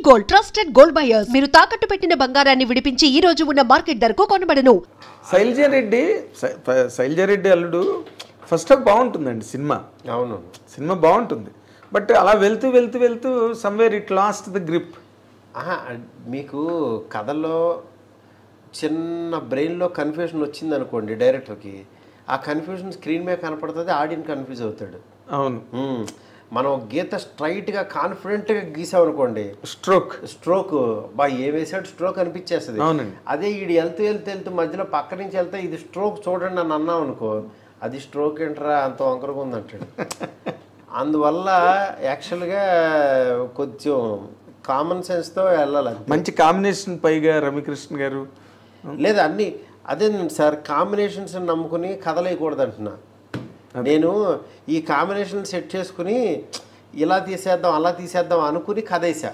Gold trusted gold buyers మీరు తాకట్టు పెట్టిన బంగారాన్ని విడిపించి ఈ రోజు ఉన్న మార్కెట్ ధరకు కొనబడను. శైలజారెడ్డి అల్లుడు ఫస్ట్ హాఫ్ బాగుంటుందండి సినిమా. అవును, సినిమా బాగుంటుంది. బట్ అలా వెళ్తూ వెళ్తూ వెళ్తూ somewhere it last the grip. మీకు కథలో చిన్న బ్రెయిన్లో కన్ఫ్యూజన్ వచ్చింది అనుకోండి డైరెక్టర్కి, ఆ కన్ఫ్యూజన్ స్క్రీన్ మీద కనపడుతుంది, ఆడియన్స్ కన్ఫ్యూజ్ అవుతాడు. అవును, మనం గీత స్ట్రైట్గా కాన్ఫిడెంట్గా గీసామనుకోండి, స్ట్రోక్ బా ఏ వేసాడు స్ట్రోక్ అనిపించేస్తుంది. అదే ఈడు వెళ్తూ వెళ్తూ వెళ్తూ మధ్యలో పక్క నుంచి వెళ్తే ఇది స్ట్రోక్ చూడండి అని అన్నాం అనుకో, అది స్ట్రోక్ ఏంట్రా అంత వంకరగా ఉందంటాడు. అందువల్ల యాక్చువల్గా కొంచెం కామన్ సెన్స్తో వెళ్ళాలి. మంచి కాంబినేషన్, పైగా రవికృష్ణ గారు లేదా అన్నీ అదే సార్, కాంబినేషన్స్ నమ్ముకుని కథలేయకూడదు అంటున్నా నేను. ఈ కాంబినేషన్ సెట్ చేసుకుని ఇలా తీసేద్దాం అలా తీసేద్దాం అనుకుని కథ వేసా,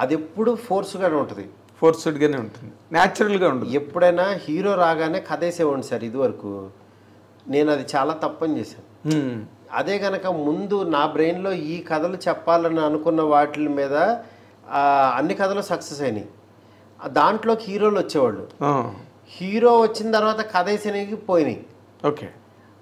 అది ఎప్పుడు ఫోర్స్గానే ఉంటుంది, ఫోర్స్డ్గానే ఉంటుంది, న్యాచురల్గా ఉంటుంది. ఎప్పుడైనా హీరో రాగానే కథ వేసేవాడిని సార్ ఇదివరకు. నేను అది చాలా తప్పని చేశాను. అదే కనుక ముందు నా బ్రెయిన్లో ఈ కథలు చెప్పాలని అనుకున్న వాటి మీద అన్ని కథలు సక్సెస్ అయినాయి. దాంట్లోకి హీరోలు వచ్చేవాళ్ళు, హీరో వచ్చిన తర్వాత కథ వేసినవి పోయినాయి. ఓకే,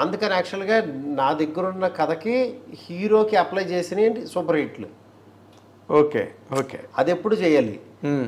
అందుకని యాక్చువల్గా నా దగ్గర ఉన్న కథకి హీరోకి అప్లై చేసినవి సూపర్ హిట్లు. ఓకే ఓకే, అది ఎప్పుడు చేయాలి,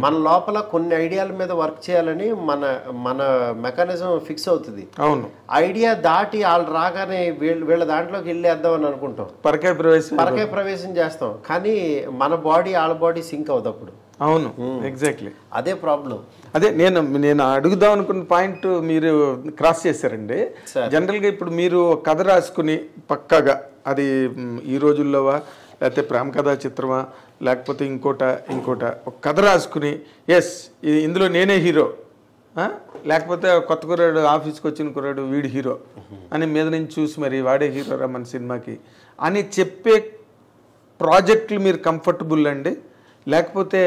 మన లోపల కొన్ని ఐడియాల మీద వర్క్ చేయాలని మన మెకానిజం ఫిక్స్ అవుతుంది. అవును, ఐడియా దాటి వాళ్ళు రాగానే వీళ్ళ దాంట్లోకి వెళ్ళేద్దాం అని అనుకుంటాం, పరకాయ ప్రవేశం చేస్తాం, కానీ మన బాడీ వాళ్ళ బాడీ సింక్ అవుతుంది అప్పుడు. అవును, ఎగ్జాక్ట్లీ అదే ప్రాబ్లం. అదే నేను అడుగుదాం అనుకున్న పాయింట్ మీరు క్రాస్ చేశారండి. జనరల్గా ఇప్పుడు మీరు కథ రాసుకుని పక్కాగా, అది ఈ రోజుల్లోవా లేకపోతే ప్రేమ కథా చిత్రమా లేకపోతే ఇంకోట ఒక కథ రాసుకుని ఎస్ ఇందులో నేనే హీరో, లేకపోతే కొత్త కుర్రాడు ఆఫీస్కి వచ్చిన కుర్రాడు వీడి హీరో అని మీద నుంచి చూసి మరి వాడే హీరోరా మన సినిమాకి అని చెప్పే ప్రాజెక్టులు మీరు కంఫర్టబుల్ అండి? లేకపోతే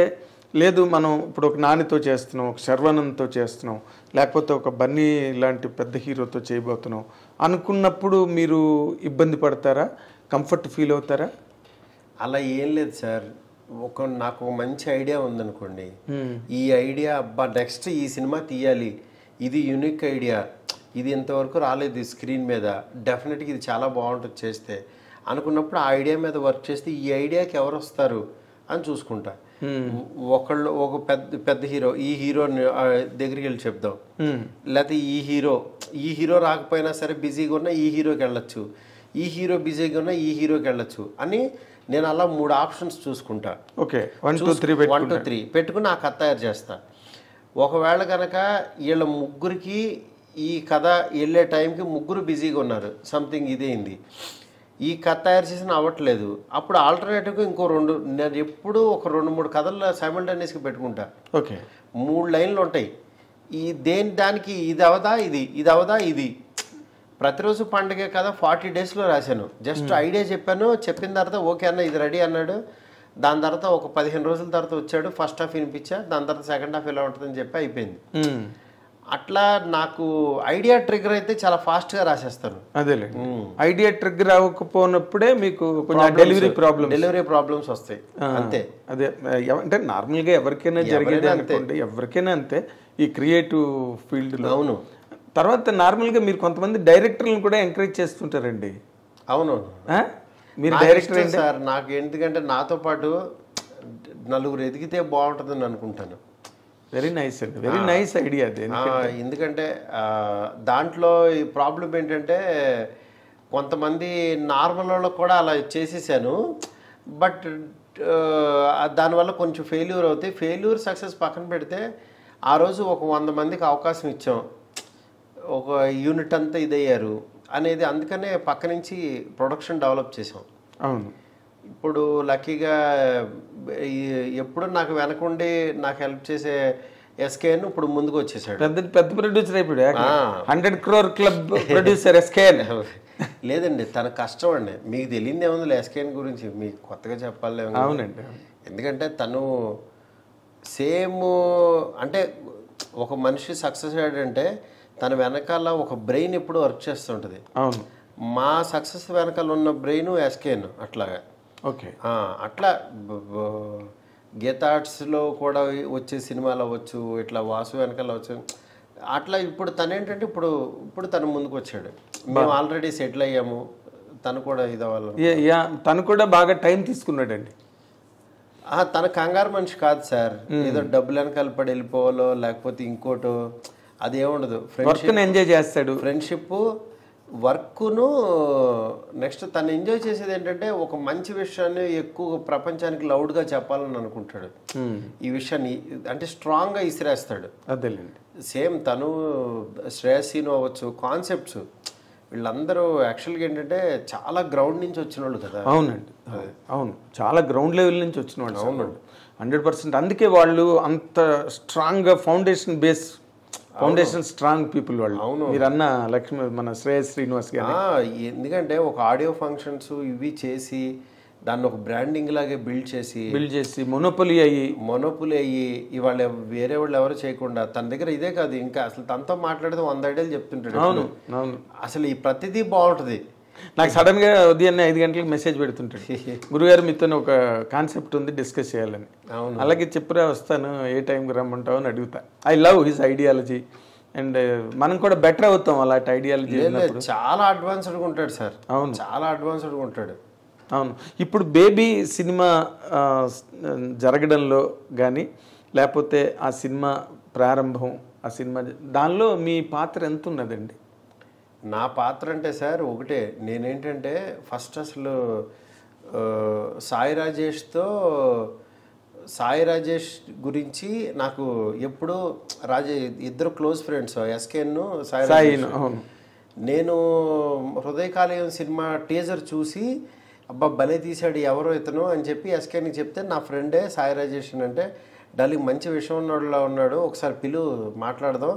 లేదు మనం ఇప్పుడు ఒక నానితో చేస్తున్నాం, ఒక శర్వానంద్తో చేస్తున్నాం, లేకపోతే ఒక బన్నీ లాంటి పెద్ద హీరోతో చేయబోతున్నాం అనుకున్నప్పుడు మీరు ఇబ్బంది పడతారా, కంఫర్ట్ ఫీల్ అవుతారా? అలా ఏం లేదు సార్. నాకు మంచి ఐడియా ఉందనుకోండి, ఈ ఐడియా అబ్బా నెక్స్ట్ ఈ సినిమా తీయాలి, ఇది యూనిక్ ఐడియా, ఇది ఇంతవరకు రాలేదు స్క్రీన్ మీద, డెఫినెట్గా ఇది చాలా బాగుంటుంది చేస్తే అనుకున్నప్పుడు ఆ ఐడియా మీద వర్క్ చేస్తే ఈ ఐడియాకి ఎవరు వస్తారు అని చూసుకుంటా. ఒక పెద్ద హీరో, ఈ హీరో దగ్గరికి వెళ్ళి చెప్దాం, లేకపోతే ఈ హీరో రాకపోయినా సరే బిజీగా ఉన్నా ఈ హీరోకి వెళ్ళొచ్చు, ఈ హీరో బిజీగా ఉన్నా ఈ హీరోకి వెళ్ళొచ్చు అని నేను అలా 3 ఆప్షన్స్ చూసుకుంటా. ఓకే, 1 2 3 పెట్టుకుని ఆ కథ తయారు చేస్తా. ఒకవేళ కనుక వీళ్ళ ముగ్గురికి ఈ కథ వెళ్ళే టైంకి ముగ్గురు బిజీగా ఉన్నారు, సంథింగ్ ఇదేంది, ఈ కథ తయారు చేసిన అవ్వట్లేదు, అప్పుడు ఆల్టర్నేటివ్గా ఇంకో 2, నేను ఎప్పుడు ఒక 2-3 కథలు సైమల్టేనియస్గా పెట్టుకుంటా. ఓకే, 3 లైన్లు ఉంటాయి, ఈ దానికి ఇది అవదా ఇది ప్రతిరోజు పండుగ కదా 40 డేస్లో రాశాను. జస్ట్ ఐడియా చెప్పిన తర్వాత ఓకే అన్న ఇది రెడీ అన్నాడు. దాని తర్వాత ఒక 15 రోజుల తర్వాత వచ్చాడు, ఫస్ట్ హాఫ్ వినిపించా, దాని తర్వాత సెకండ్ హాఫ్ ఎలా ఉంటుందని చెప్పి అయిపోయింది. అట్లా నాకు ఐడియా ట్రిగ్గర్ అయితే చాలా ఫాస్ట్గా రాసేస్తాను. అదేలే, ఐడియా ట్రిగ్గర్ అవ్వకపోయినప్పుడే మీకు డెలివరీ ప్రాబ్లమ్స్ వస్తాయి అంతే. అదే అంటే నార్మల్గా ఎవరికైనా జరిగేది అనుకోండి, ఎవరికైనా అంతే ఈ క్రియేటివ్ ఫీల్డ్లో. అవును, తర్వాత నార్మల్గా మీరు కొంతమంది డైరెక్టర్లను కూడా ఎంకరేజ్ చేస్తుంటారండి. అవును, మీరు డైరెక్టర్ సార్. నాకు ఎందుకంటే నాతో పాటు 4 ఎదిగితే బాగుంటుందని అనుకుంటాను. వెరీ నైస్ అండి, వెరీ నైస్ ఐడియా అది. ఎందుకంటే దాంట్లో ఈ ప్రాబ్లం ఏంటంటే కొంతమంది నార్మల్ వాళ్ళకు కూడా అలా చేసేసాను, బట్ దానివల్ల కొంచెం ఫెయిల్యూర్ అవుతాయి. ఫెయిల్యూర్ సక్సెస్ పక్కన పెడితే ఆ రోజు ఒక 100 మందికి అవకాశం ఇచ్చాం, ఒక యూనిట్ అంతా ఇదయ్యారు అనేది, అందుకనే పక్క నుంచి ప్రొడక్షన్ డెవలప్ చేసాం. అవును, ఇప్పుడు లక్కీగా ఎప్పుడు నాకు వెనకుండి నాకు హెల్ప్ చేసే ఎస్కేఎన్ ఇప్పుడు ముందుకు వచ్చేసాడు, పెద్ద ప్రొడ్యూసర్ అయిపోయాడు. 100 crore క్లబ్ ప్రొడ్యూసర్ ఎస్కేఎన్. లేదండి, తన కష్టం అండి, మీకు తెలియదు ఏముంది ఎస్కేఎన్ గురించి, మీకు కొత్తగా చెప్పాలి. అవునండి, ఎందుకంటే తను సేమ్ అంటే ఒక మనిషి సక్సెస్ అయ్యాడంటే తన వెనకాల ఒక బ్రెయిన్ ఎప్పుడు వర్క్ చేస్తుంటుంది. అవును, మా సక్సెస్ వెనకాల ఉన్న బ్రెయిన్ ఎస్కేఎన్ అట్లాగా. ఓకే, అట్లా గీతా ఆర్ట్స్లో కూడా వచ్చే సినిమాలు అవ్వచ్చు, ఇట్లా వాసు వెనకాల అవ్వచ్చు. అట్లా ఇప్పుడు తనేంటంటే ఇప్పుడు తను ముందుకు వచ్చాడు. మేము ఆల్రెడీ సెటిల్ అయ్యాము, తను కూడా ఇది అవ్వాలి. తను కూడా బాగా టైం తీసుకున్నాడండి. తన కంగారు మనిషి కాదు సార్. ఏదో డబ్బులు వెనకాల పడి వెళ్ళిపోవాలో లేకపోతే ఇంకోటో అది ఏముండదు. ఫ్రెండ్షిప్ ఎంజాయ్ చేస్తాడు. ఫ్రెండ్షిప్ వర్క్ను నెక్స్ట్ తను ఎంజాయ్ చేసేది ఏంటంటే ఒక మంచి విషయాన్ని ఎక్కువ ప్రపంచానికి లౌడ్గా చెప్పాలని అనుకుంటాడు. ఈ విషయాన్ని అంటే స్ట్రాంగ్గా ఇసిరేస్తాడు. అదేలేండి. సేమ్ తను శ్రేయసీను అవ్వచ్చు, కాన్సెప్ట్స్ వీళ్ళందరూ యాక్చువల్గా ఏంటంటే చాలా గ్రౌండ్ నుంచి వచ్చిన వాళ్ళు కదా. అవునండి, అవును, చాలా గ్రౌండ్ లెవెల్ నుంచి వచ్చిన వాళ్ళు. అవునండి, 100%. అందుకే వాళ్ళు అంత స్ట్రాంగ్గా ఫౌండేషన్ స్ట్రాంగ్ పీపుల్ వాళ్ళు. అవును, మీరు అన్న లక్ష్మి మన శ్రేయస్ శ్రీనివాస్ గారు. ఎందుకంటే ఒక ఆడియో ఫంక్షన్స్ ఇవి చేసి దాన్ని ఒక బ్రాండింగ్ లాగే బిల్డ్ చేసి మొనోపొలి అయ్యి ఇవాళ వేరే వాళ్ళు ఎవరు చేయకుండా తన దగ్గర ఇదే కాదు, ఇంకా అసలు తనతో మాట్లాడితే 100 ఐడియాలు చెప్తుంటాడు. అవును, అసలు ఈ ప్రతిదీ బాగుంటుంది. నాకు సడన్ గా ఉదయాన్నే 5 గంటలకు మెసేజ్ పెడుతుంటాడు, గురుగారు మీతో ఒక కాన్సెప్ట్ ఉంది, డిస్కస్ చేయాలని. అలాగే చెప్పురా వస్తాను, ఏ టైంకి రమ్మంటావు అని అడుగుతా. I love his ideology and మనం కూడా బెటర్ అవుతాం అలాంటి ఐడియాలజీ. చాలా అడ్వాన్స్డ్గా ఉంటాడు సార్. అవును, చాలా అడ్వాన్స్డ్గా ఉంటాడు. అవును. ఇప్పుడు బేబీ సినిమా జరగడంలో కానీ లేకపోతే ఆ సినిమా ప్రారంభం, ఆ సినిమా దానిలో మీ పాత్ర ఎంత ఉన్నదండి? నా పాత్ర అంటే సార్ ఒకటే, నేనేంటంటే ఫస్ట్ అసలు సాయి రాజేష్ గురించి నాకు ఎప్పుడు ఇద్దరు క్లోజ్ ఫ్రెండ్స్, ఎస్కేన్ సాయి. నేను హృదయకాలయం సినిమా టీజర్ చూసి అబ్బా భలే తీశాడు ఎవరో ఇతను అని చెప్పి ఎస్కేని చెప్తే నా ఫ్రెండే సాయి రాజేష్ అంటే డార్లింగ్ మంచి విషయం ఉన్నోడులా ఉన్నాడు, ఒకసారి మాట్లాడదాం,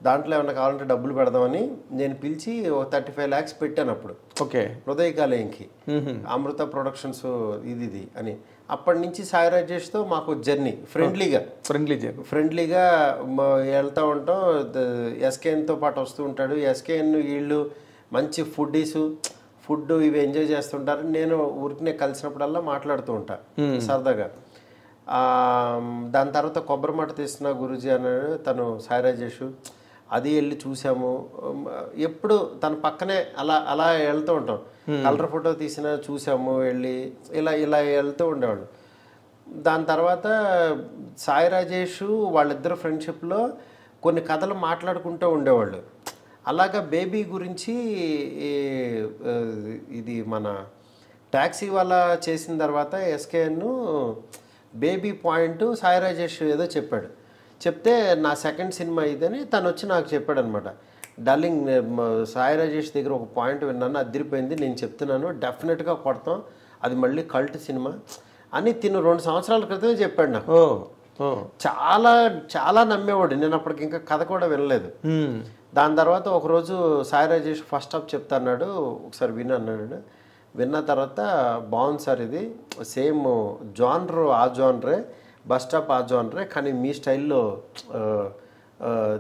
దాంట్లో ఏమన్నా కావాలంటే డబ్బులు పెడదామని నేను పిలిచి ఒక 35 lakhs పెట్టాను అప్పుడు. ఓకే, హృదయకాలయంకి అమృత ప్రొడక్షన్స్ ఇది అని. అప్పటి నుంచి సాయి రాజేష్తో మాకు జర్నీ ఫ్రెండ్లీగా వెళ్తూ ఉంటాం. ఎస్కేఎన్తో పాటు వస్తూ ఉంటాడు. ఎస్కేఎన్ వీళ్ళు మంచి ఫుడ్ ఇవి ఎంజాయ్ చేస్తుంటారు. నేను ఊరికినే కలిసినప్పుడల్లా మాట్లాడుతూ ఉంటా సరదాగా. దాని తర్వాత కొబ్బరి మట్ట తీస్తున్న గురూజీ అన్నాడు తను సాయి రాజేష్, అది వెళ్ళి చూసాము. ఎప్పుడు తన పక్కనే అలా వెళ్తూ ఉంటాం. కలర్ ఫోటో తీసినా చూసాము, వెళ్ళి ఇలా వెళ్తూ ఉండేవాళ్ళు. దాని తర్వాత సాయి రాజేష్ వాళ్ళిద్దరు ఫ్రెండ్షిప్లో కొన్ని కథలు మాట్లాడుకుంటూ ఉండేవాళ్ళు. అలాగా బేబీ గురించి ఇది మన ట్యాక్సీ వాళ్ళ చేసిన తర్వాత SKN baby point Sai Rajesh ఏదో చెప్తే నా సెకండ్ సినిమా ఇదని తను వచ్చి నాకు చెప్పాడు అనమాట. డార్లింగ్ సాయి రాజేష్ దగ్గర ఒక పాయింట్ విన్నాను, అదిరిపోయింది, నేను చెప్తున్నాను డెఫినెట్గా కొడతాం, అది మళ్ళీ కల్ట్ సినిమా అని తిను 2 సంవత్సరాల క్రితమే చెప్పాడు నాకు. చాలా చాలా నమ్మేవాడు. నేను అప్పటికి ఇంకా కథ కూడా వినలేదు. దాని తర్వాత ఒకరోజు సాయి రాజేష్ ఫస్ట్ హాఫ్ చెప్తా అన్నాడు, ఒకసారి అన్నాడు. విన్న తర్వాత బాగుంది సార్, ఇది సేమ్ జానరే బస్ స్టాప్ ఆ జానరే, కానీ మీ స్టైల్లో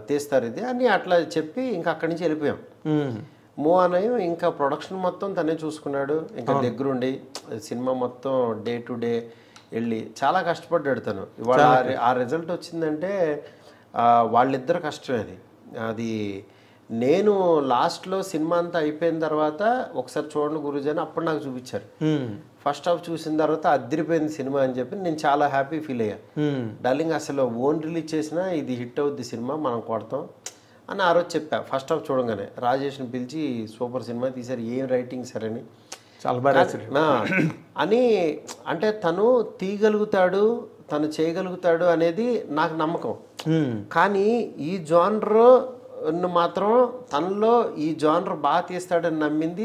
తీస్తారు ఇది అని అట్లా చెప్పి ఇంకా అక్కడి నుంచి వెళ్ళిపోయాం. మూవ్ అయ్యాం. ఇంకా ప్రొడక్షన్ మొత్తం తనే చూసుకున్నాడు. ఇంకా దగ్గరుండి సినిమా మొత్తం డే టు డే వెళ్ళి చాలా కష్టపడ్డాడు తను. ఇవాళ ఆ రిజల్ట్ వచ్చిందంటే వాళ్ళిద్దరు కష్టమే. అది నేను లాస్ట్లో సినిమా అంతా అయిపోయిన తర్వాత ఒకసారి చూడండి గురూజీ అని అప్పుడు నాకు చూపించారు. ఫస్ట్ హాఫ్ చూసిన తర్వాత అదిరిపోయింది సినిమా అని చెప్పి నేను చాలా హ్యాపీ ఫీల్ అయ్యా. డార్లింగ్ అసలు ఓన్ రిలీజ్ చేసినా ఇది హిట్ అవుద్ది సినిమా, మనం కొడతాం అని ఆ రోజు చెప్పా. ఫస్ట్ హాఫ్ చూడంగానే రాజేష్ని పిలిచి సూపర్ సినిమా తీశారు, ఏం రైటింగ్ సార్ అని చాలా బాగా అని. అంటే తను తీయగలుగుతాడు, తను చేయగలుగుతాడు అనేది నాకు నమ్మకం. కానీ ఈ జానర్ మాత్రం తనలో ఈ జానర్ బాగా తీస్తాడని నమ్మింది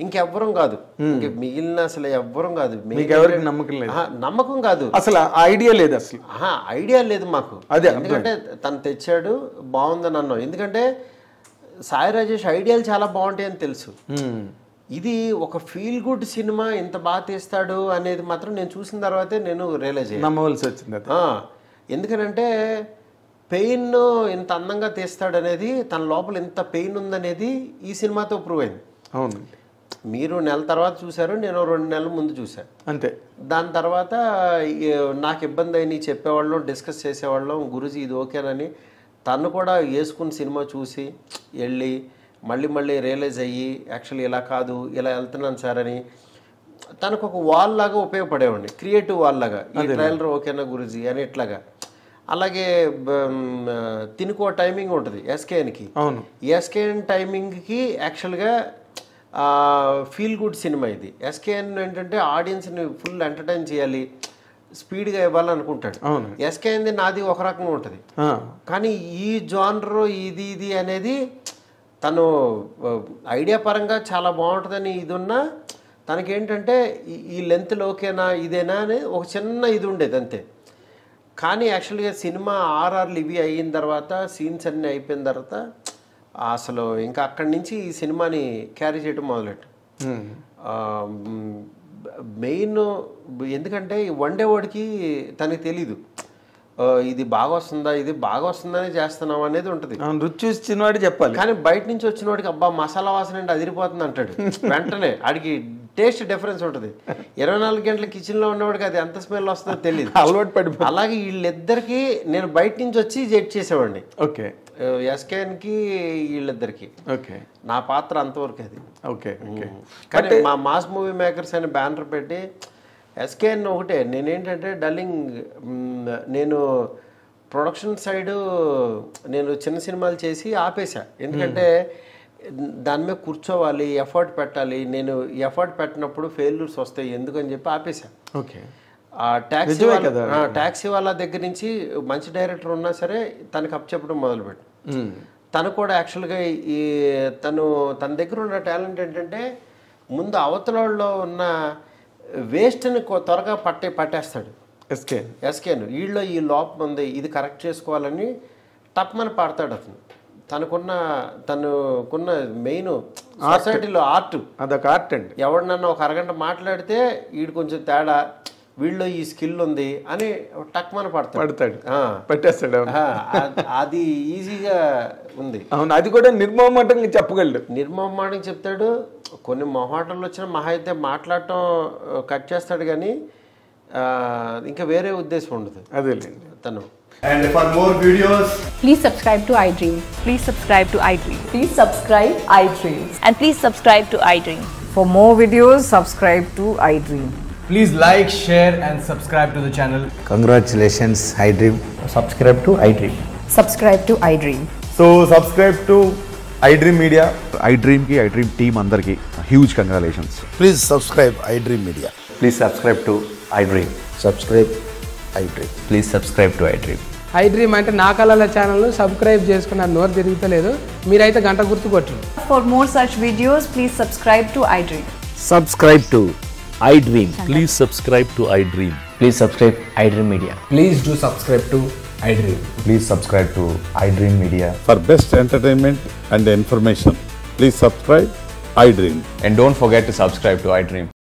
ఇంకెవ్వరం కాదు, మిగిలిన అసలు ఎవ్వరం కాదు. నమ్మకం కాదు, అసలు ఐడియా లేదు, అసలు ఐడియా లేదు మాకు. ఎందుకంటే తను తెచ్చాడు బాగుందని అన్నాం. ఎందుకంటే సాయి రాజేష్ ఐడియాలు చాలా బాగుంటాయని తెలుసు. ఇది ఒక ఫీల్ గుడ్ సినిమా ఇంత బాగా తీస్తాడు అనేది మాత్రం నేను చూసిన తర్వాతే నేను రియలైజ్ అయ్యాను, నమ్మవలసి వచ్చింది. ఎందుకనంటే పెయిన్ ఇంత అందంగా తీస్తాడు అనేది, తన లోపల ఎంత పెయిన్ ఉందనేది ఈ సినిమాతో ప్రూవ్ అయింది. అవును, మీరు నెల తర్వాత చూసారు, నేను 2 నెలల ముందు చూశాను అంతే. దాని తర్వాత నాకు ఇబ్బంది అయినా చెప్పేవాళ్ళం, డిస్కస్ చేసేవాళ్ళం, గురుజీ ఇది ఓకేనని. తను కూడా వేసుకుని సినిమా చూసి వెళ్ళి మళ్ళీ రియలైజ్ అయ్యి యాక్చువల్లీ ఇలా కాదు, ఇలా వెళ్తున్నాను సార్ అని తనకు ఒక వాల్ లాగా ఉపయోగపడేవాడిని, క్రియేటివ్ వాల్ లాగా. ఈ ట్రైలర్ ఓకేనా గురుజీ అని ఇట్లాగా. అలాగే తినుకో టైమింగ్ ఉంటుంది ఎస్కేఎన్కి. ఎస్కేఎన్ టైమింగ్కి యాక్చువల్గా ఫీల్ గుడ్ సినిమా ఇది. ఎస్కేఎన్ ఏంటంటే ఆడియన్స్ని ఫుల్ ఎంటర్టైన్ చేయాలి, స్పీడ్గా ఇవ్వాలనుకుంటాడు. ఎస్కేఎన్ది నాది ఒక రకంగా ఉంటుంది, కానీ ఈ జానర్ ఇది అనేది తను ఐడియా పరంగా చాలా బాగుంటుందని ఇది ఉన్నా తనకేంటంటే ఈ లెంత్లో ఓకేనా ఇదేనా అని ఒక చిన్న ఇది ఉండేది అంతే. కానీ యాక్చువల్గా సినిమా ఆర్ఆర్లు ఇవి అయిన తర్వాత, సీన్స్ అన్నీ అయిపోయిన తర్వాత అసలు ఇంకా అక్కడి నుంచి ఈ సినిమాని క్యారీ చేయడం మొదలెట్టు. మెయిన్ ఎందుకంటే వన్ డే వాడికి తనకి తెలీదు ఇది బాగా వస్తుందని చేస్తున్నాం అనేది ఉంటుంది. రుచి చూసినవాడు చెప్పాలి, కానీ బయట నుంచి వచ్చిన వాడికి అబ్బా మసాలా వాసన అంటే అదిరిపోతుంది అంటాడు. వెంటనే ఆడికి టేస్ట్ డిఫరెన్స్ ఉంటుంది. 24 గంటల కిచెన్లో ఉన్నవాడికి అది ఎంత స్మెల్ వస్తుందో తెలియదు, అలవాటు పడి. అలాగే వీళ్ళిద్దరికి నేను బయట నుంచి వచ్చి జడ్జ్ చేసేవాడిని. ఓకే, ఎస్కేఎన్కి వీళ్ళిద్దరికి. ఓకే, నా పాత్ర అంతవరకు అది. ఓకే, కానీ మా మాస్ మూవీ మేకర్స్ అని బ్యానర్ పెట్టి ఎస్కేఎన్ ఒకటే. నేనేంటంటే డల్లింగ్, నేను ప్రొడక్షన్ సైడు నేను చిన్న సినిమాలు చేసి ఆపేశా. ఎందుకంటే దాని మీద కూర్చోవాలి, ఎఫర్ట్ పెట్టాలి. నేను ఎఫర్ట్ పెట్టినప్పుడు ఫెయిల్యూర్స్ వస్తాయి ఎందుకని చెప్పి ఆపేశా. ఓకే, ట్యాక్సీ వాళ్ళ దగ్గర నుంచి మంచి డైరెక్టర్ ఉన్నా సరే తనకు అప్పచెప్పడం మొదలుపెట్టు. తను కూడా యాక్చువల్గా తన దగ్గర ఉన్న టాలెంట్ ఏంటంటే ముందు అవతలలో ఉన్న వేస్ట్ని త్వరగా పట్టేస్తాడు. ఎస్కేన్ వీళ్ళలో ఈ లోపం ఉంది, ఇది కరెక్ట్ చేసుకోవాలని టప్మని పాడతాడు అతను. తనకున్న మెయిన్ సొసైటీలో ఆర్ట్, అదొక ఆర్ట్ అండి. ఎవరినన్నా ఒక అరగంట మాట్లాడితే వీడు కొంచెం తేడా, వీళ్ళు ఈ స్కిల్ ఉంది అని టక్మని పడతాడు, పట్టేస్తాడు. అది ఈజీగా ఉంది. అవును, అది కూడా నిర్మోహమాటంగా చెప్పగలడు. నిర్మోహమాటంగా చెప్తాడు. కొన్ని మొహాటంలో వచ్చిన మహా అయితే మాట్లాడటం కట్ చేస్తాడు, కానీ ఇంకా వేరే ఉద్దేశం ఉండదు. అదేలేండి తను. And for more videos, please subscribe to iDream. Please subscribe to iDream. Please subscribe iDream. And please subscribe to iDream. For more videos, subscribe to iDream. please like, share and subscribe to the channel. Congratulations, iDream. Subscribe to iDream. Subscribe to iDream. So subscribe to iDream Media. iDream ki iDream team andarki huge congratulations. Please subscribe iDream Media. Please subscribe to iDream. Subscribe iDream. Please subscribe to iDream. iDream అంటే నా కళల channel subscribe చేసుకున్న నోరు తిరుగుతలేదు, మీరైతే గంట గుర్తు కొట్టండి. For more such videos, please subscribe to iDream. Subscribe to iDream. Please subscribe to iDream. Please subscribe iDream Media. Please do subscribe to iDream. Please subscribe to iDream Media. For best entertainment and information, please subscribe iDream. And don't forget to subscribe to iDream.